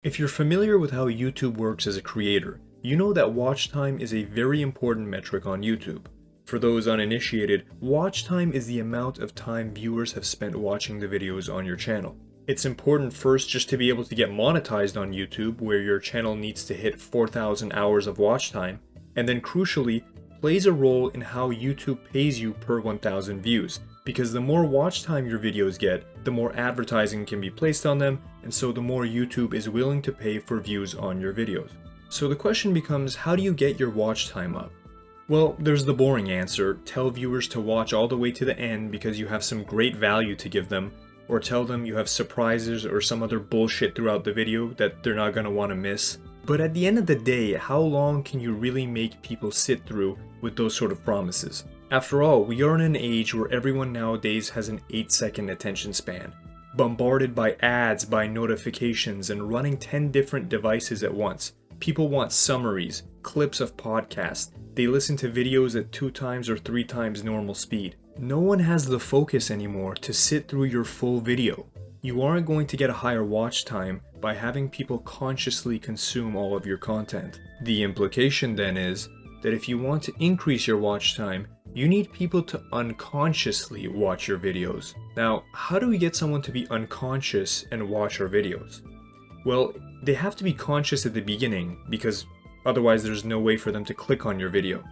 If you're familiar with how YouTube works as a creator, you know that watch time is a very important metric on YouTube. For those uninitiated, watch time is the amount of time viewers have spent watching the videos on your channel. It's important first just to be able to get monetized on YouTube, where your channel needs to hit 4,000 hours of watch time, and then crucially, plays a role in how YouTube pays you per 1,000 views, because the more watch time your videos get, the more advertising can be placed on them, and so the more YouTube is willing to pay for views on your videos. So the question becomes, how do you get your watch time up? Well, there's the boring answer: tell viewers to watch all the way to the end because you have some great value to give them, or tell them you have surprises or some other bullshit throughout the video that they're not gonna want to miss. But at the end of the day, how long can you really make people sit through with those sort of promises? After all, we are in an age where everyone nowadays has an 8-second attention span, bombarded by ads, by notifications, and running 10 different devices at once. People want summaries, clips of podcasts. They listen to videos at 2 times or 3 times normal speed. No one has the focus anymore to sit through your full video. You aren't going to get a higher watch time by having people consciously consume all of your content. The implication then is that if you want to increase your watch time, you need people to unconsciously watch your videos. Now, how do we get someone to be unconscious and watch our videos? Well, they have to be conscious at the beginning, because otherwise there's no way for them to click on your video.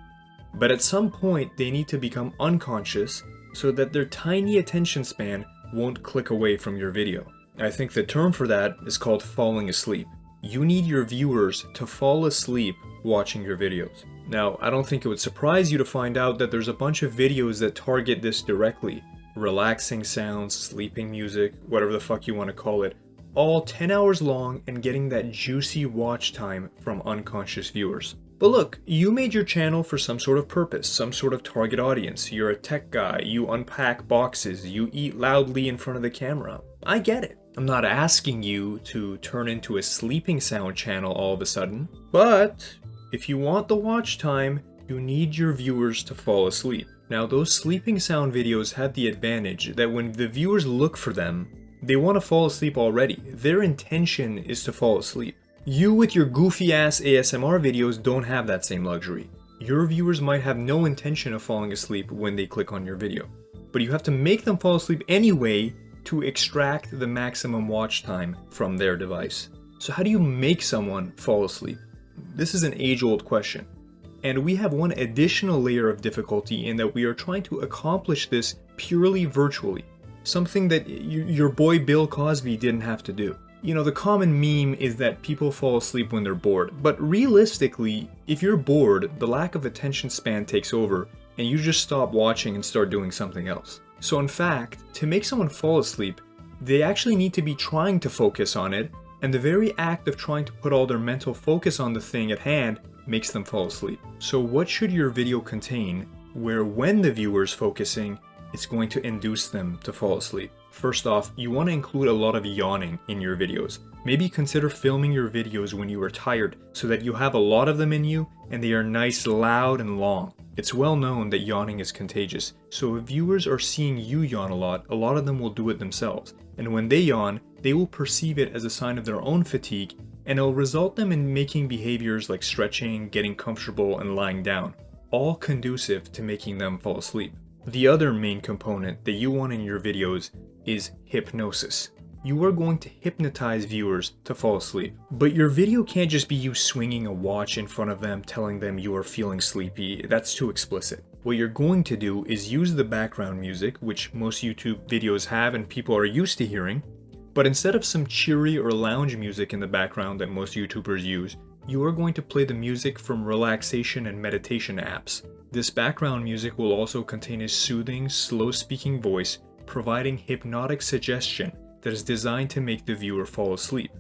But at some point, they need to become unconscious so that their tiny attention span won't click away from your video. I think the term for that is called falling asleep. You need your viewers to fall asleep watching your videos. Now, I don't think it would surprise you to find out that there's a bunch of videos that target this directly. Relaxing sounds, sleeping music, whatever the fuck you want to call it, all 10 hours long and getting that juicy watch time from unconscious viewers. But look, you made your channel for some sort of purpose, some sort of target audience. You're a tech guy, you unpack boxes, you eat loudly in front of the camera. I get it. I'm not asking you to turn into a sleeping sound channel all of a sudden, but if you want the watch time, you need your viewers to fall asleep. Now, those sleeping sound videos have the advantage that when the viewers look for them, they want to fall asleep already. Their intention is to fall asleep. You with your goofy ass ASMR videos don't have that same luxury. Your viewers might have no intention of falling asleep when they click on your video, but you have to make them fall asleep anyway to extract the maximum watch time from their device. So how do you make someone fall asleep? This is an age-old question. And we have one additional layer of difficulty in that we are trying to accomplish this purely virtually. Something that your boy Bill Cosby didn't have to do. You know, the common meme is that people fall asleep when they're bored. But realistically, if you're bored, the lack of attention span takes over and you just stop watching and start doing something else. So in fact, to make someone fall asleep, they actually need to be trying to focus on it, and the very act of trying to put all their mental focus on the thing at hand makes them fall asleep. So what should your video contain where when the viewer's focusing, it's going to induce them to fall asleep? First off, you want to include a lot of yawning in your videos. Maybe consider filming your videos when you are tired so that you have a lot of them in you and they are nice, loud, and long. It's well known that yawning is contagious, so if viewers are seeing you yawn a lot of them will do it themselves. And when they yawn, they will perceive it as a sign of their own fatigue, and it'll result them in making behaviors like stretching, getting comfortable, and lying down, all conducive to making them fall asleep. The other main component that you want in your videos is hypnosis. You are going to hypnotize viewers to fall asleep. But your video can't just be you swinging a watch in front of them telling them you are feeling sleepy. That's too explicit. What you're going to do is use the background music, which most YouTube videos have and people are used to hearing, but instead of some cheery or lounge music in the background that most YouTubers use, you are going to play the music from relaxation and meditation apps. This background music will also contain a soothing, slow-speaking voice, providing hypnotic suggestion that is designed to make the viewer fall asleep.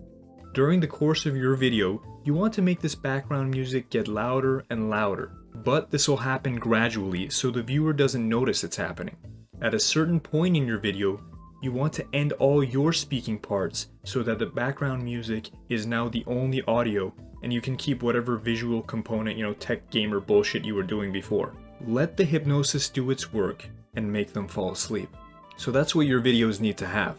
During the course of your video, you want to make this background music get louder and louder, but this will happen gradually so the viewer doesn't notice it's happening. At a certain point in your video, you want to end all your speaking parts so that the background music is now the only audio and you can keep whatever visual component, tech gamer bullshit you were doing before. Let the hypnosis do its work and make them fall asleep. So that's what your videos need to have.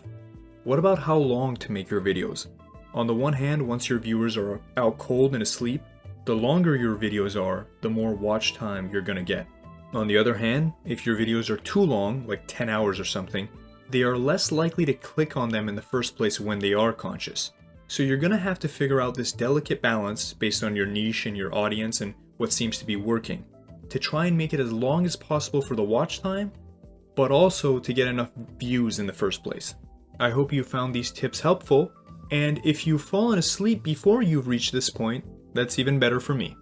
What about how long to make your videos? On the one hand, once your viewers are out cold and asleep, the longer your videos are, the more watch time you're gonna get. On the other hand, if your videos are too long, like 10 hours or something, they are less likely to click on them in the first place when they are conscious. So you're gonna have to figure out this delicate balance based on your niche and your audience and what seems to be working, to try and make it as long as possible for the watch time, but also to get enough views in the first place. I hope you found these tips helpful, and if you've fallen asleep before you've reached this point, that's even better for me.